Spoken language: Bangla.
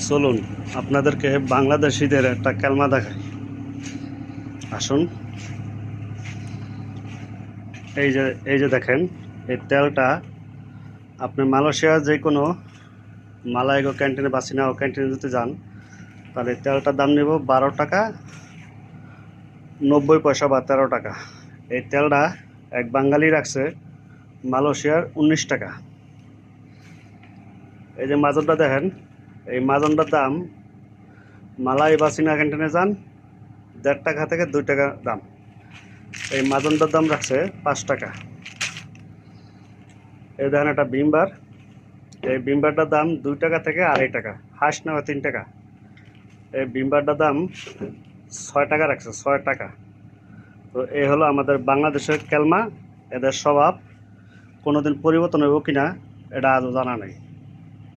চলুন আপনাদেরকে বাংলাদেশিদের একটা কেলমা দেখাই। আসুন, এই যে দেখেন, এই তেলটা আপনি মালয়েশিয়ার যে কোনো মালাইগো ক্যান্টিনে বা সিনাও ক্যান্টিনে যদি যান, তাহলে তেলটার দাম নেব 12 টাকা 90 পয়সা বা 13 টাকা। এই তেলটা এক বাঙালি রাখছে মালয়েশিয়ার 19 টাকা। এই যে মাজনটা দেখেন, এই মাজনটার দাম মালাই বা সিনা ক্যান্টিনে যান 1.5 টাকা থেকে 2 টাকা দাম। এই মাজনটার দাম রাখছে 5 টাকা। এই দেখেন একটা ভিমবার, এই ভিমবারটার দাম 2 টাকা থেকে 2.5 টাকা, হাঁস নেওয়া 3 টাকা। এই ভিমবারটার দাম 6 টাকা রাখছে, 6 টাকা। তো এই হলো আমাদের বাংলাদেশের কেলমা। এদের স্বভাব কোনোদিন পরিবর্তন হইব কিনা এটা আজও জানা নেই।